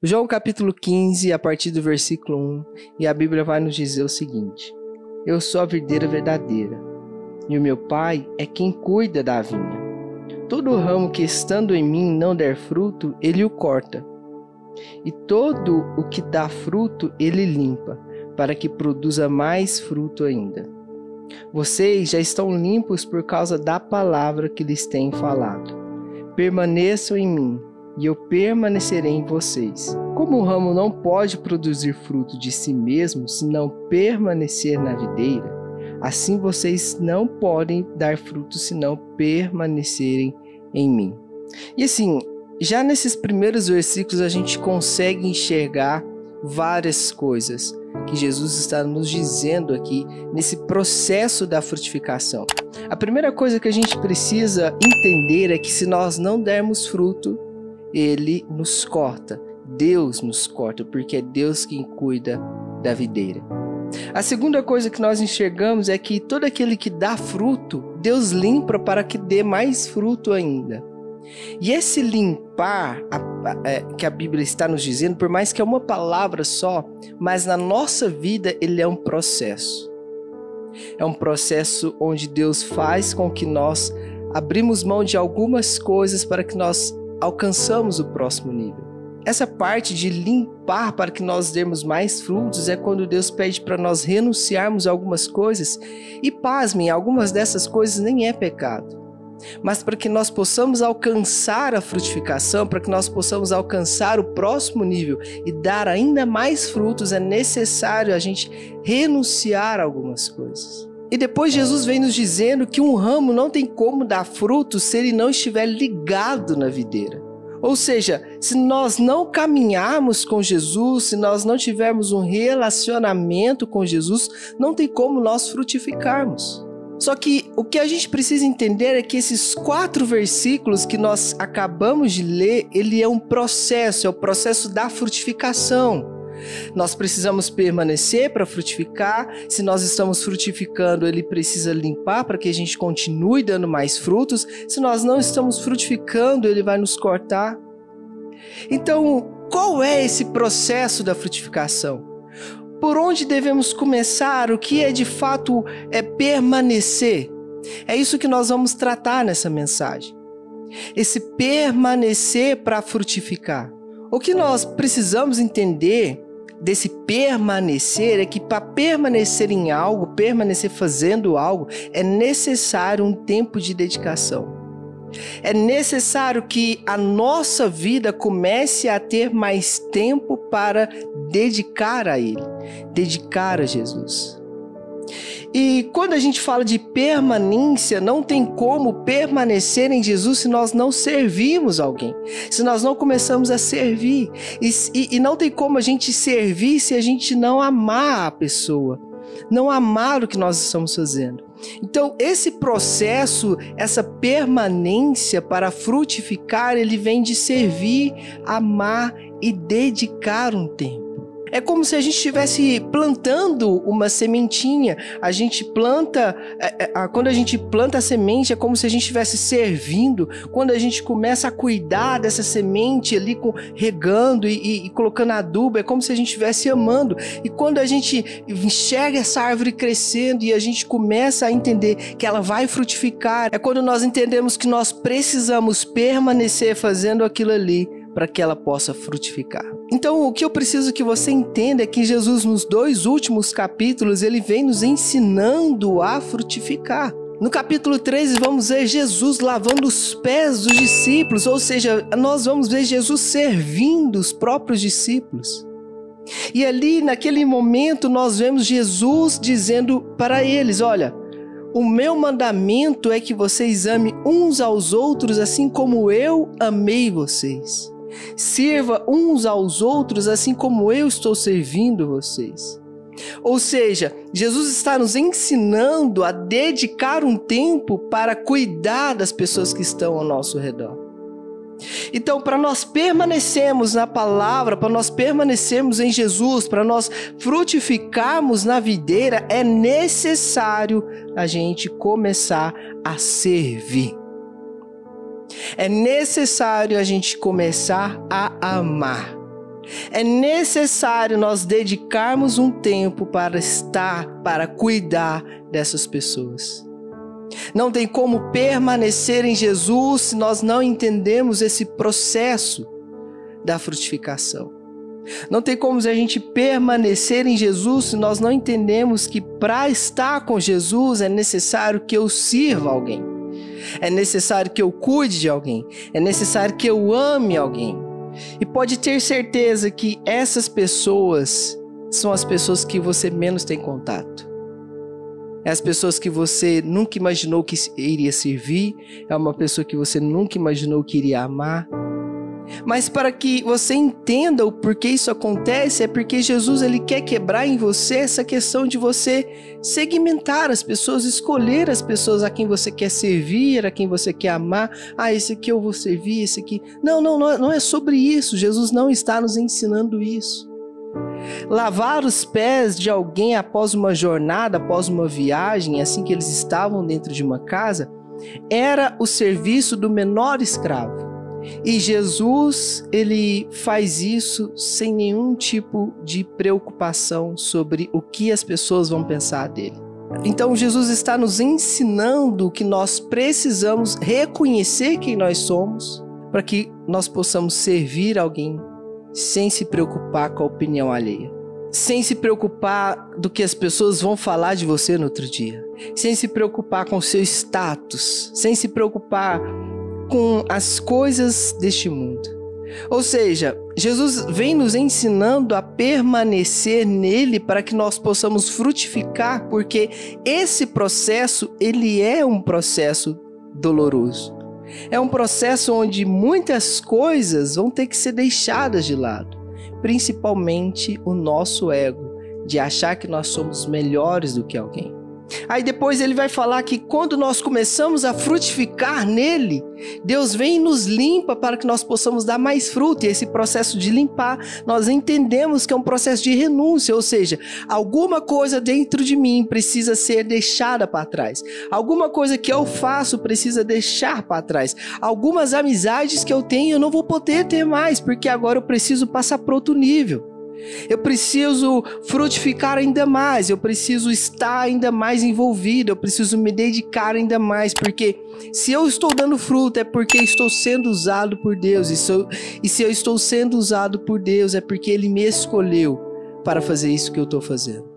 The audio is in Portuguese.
João capítulo 15, a partir do versículo 1, e a Bíblia vai nos dizer o seguinte: Eu sou a videira verdadeira, e o meu Pai é quem cuida da vinha. Todo ramo que estando em mim não der fruto, ele o corta, e todo o que dá fruto, ele limpa, para que produza mais fruto ainda. Vocês já estão limpos por causa da palavra que lhes tenho falado. Permaneçam em mim, e eu permanecerei em vocês. Como o ramo não pode produzir fruto de si mesmo se não permanecer na videira, assim vocês não podem dar fruto se não permanecerem em mim. E assim, já nesses primeiros versículos a gente consegue enxergar várias coisas que Jesus está nos dizendo aqui nesse processo da frutificação. A primeira coisa que a gente precisa entender é que se nós não dermos fruto, Ele nos corta, Deus nos corta, porque é Deus quem cuida da videira. A segunda coisa que nós enxergamos é que todo aquele que dá fruto, Deus limpa para que dê mais fruto ainda. E esse limpar que a Bíblia está nos dizendo, por mais que é uma palavra só, mas na nossa vida ele é um processo. É um processo onde Deus faz com que nós abrimos mão de algumas coisas para que nós alcançamos o próximo nível. Essa parte de limpar para que nós demos mais frutos é quando Deus pede para nós renunciarmos a algumas coisas. E pasmem, algumas dessas coisas nem é pecado. Mas para que nós possamos alcançar a frutificação, para que nós possamos alcançar o próximo nível e dar ainda mais frutos, é necessário a gente renunciar a algumas coisas. E depois Jesus vem nos dizendo que um ramo não tem como dar frutos se ele não estiver ligado na videira. Ou seja, se nós não caminharmos com Jesus, se nós não tivermos um relacionamento com Jesus, não tem como nós frutificarmos. Só que o que a gente precisa entender é que esses 4 versículos que nós acabamos de ler, ele é um processo, é o processo da frutificação. Nós precisamos permanecer para frutificar. Se nós estamos frutificando, ele precisa limpar para que a gente continue dando mais frutos. Se nós não estamos frutificando, ele vai nos cortar. Então, qual é esse processo da frutificação? Por onde devemos começar? O que é de fato permanecer? É isso que nós vamos tratar nessa mensagem. Esse permanecer para frutificar. O que nós precisamos entender desse permanecer é que para permanecer em algo, permanecer fazendo algo, é necessário um tempo de dedicação. É necessário que a nossa vida comece a ter mais tempo para dedicar a Ele, dedicar a Jesus. E quando a gente fala de permanência, não tem como permanecer em Jesus se nós não servirmos alguém, se nós não começamos a servir. E não tem como a gente servir se a gente não amar a pessoa, não amar o que nós estamos fazendo. Então, esse processo, essa permanência para frutificar, ele vem de servir, amar e dedicar um tempo. É como se a gente estivesse plantando uma sementinha. A gente planta, quando a gente planta a semente, é como se a gente estivesse servindo. Quando a gente começa a cuidar dessa semente ali, regando e colocando adubo, é como se a gente estivesse amando. E quando a gente enxerga essa árvore crescendo e a gente começa a entender que ela vai frutificar, é quando nós entendemos que nós precisamos permanecer fazendo aquilo ali para que ela possa frutificar. Então, o que eu preciso que você entenda é que Jesus, nos 2 últimos capítulos, ele vem nos ensinando a frutificar. No capítulo 13, vamos ver Jesus lavando os pés dos discípulos, ou seja, nós vamos ver Jesus servindo os próprios discípulos. E ali, naquele momento, nós vemos Jesus dizendo para eles: olha, o meu mandamento é que vocês amem uns aos outros assim como eu amei vocês. Sirva uns aos outros assim como eu estou servindo vocês. Ou seja, Jesus está nos ensinando a dedicar um tempo para cuidar das pessoas que estão ao nosso redor. Então, para nós permanecermos na palavra, para nós permanecermos em Jesus, para nós frutificarmos na videira, é necessário a gente começar a servir. É necessário a gente começar a amar. É necessário nós dedicarmos um tempo para cuidar dessas pessoas. Não tem como permanecer em Jesus se nós não entendemos esse processo da frutificação. Não tem como a gente permanecer em Jesus se nós não entendemos que para estar com Jesus é necessário que eu sirva alguém. É necessário que eu cuide de alguém. É necessário que eu ame alguém. E pode ter certeza que essas pessoas são as pessoas que você menos tem contato. É as pessoas que você nunca imaginou que iria servir. É uma pessoa que você nunca imaginou que iria amar. Mas para que você entenda o porquê isso acontece, é porque Jesus ele quer quebrar em você essa questão de você segmentar as pessoas, escolher as pessoas a quem você quer servir, a quem você quer amar. Ah, esse aqui eu vou servir, esse aqui... Não é sobre isso. Jesus não está nos ensinando isso. Lavar os pés de alguém após uma jornada, após uma viagem, assim que eles estavam dentro de uma casa, era o serviço do menor escravo. E Jesus, ele faz isso sem nenhum tipo de preocupação sobre o que as pessoas vão pensar dele. Então Jesus está nos ensinando que nós precisamos reconhecer quem nós somos para que nós possamos servir alguém sem se preocupar com a opinião alheia. Sem se preocupar do que as pessoas vão falar de você no outro dia. Sem se preocupar com o seu status. Sem se preocupar com as coisas deste mundo. Ou seja, Jesus vem nos ensinando a permanecer nele para que nós possamos frutificar, porque esse processo, ele é um processo doloroso. É um processo onde muitas coisas vão ter que ser deixadas de lado, principalmente o nosso ego, de achar que nós somos melhores do que alguém. Aí depois ele vai falar que quando nós começamos a frutificar nele, Deus vem e nos limpa para que nós possamos dar mais fruto. E esse processo de limpar, nós entendemos que é um processo de renúncia, ou seja, alguma coisa dentro de mim precisa ser deixada para trás. Alguma coisa que eu faço precisa deixar para trás. Algumas amizades que eu tenho eu não vou poder ter mais, porque agora eu preciso passar para outro nível. Eu preciso frutificar ainda mais, eu preciso estar ainda mais envolvido, eu preciso me dedicar ainda mais, porque se eu estou dando fruto é porque estou sendo usado por Deus, e se eu estou sendo usado por Deus é porque Ele me escolheu para fazer isso que eu estou fazendo.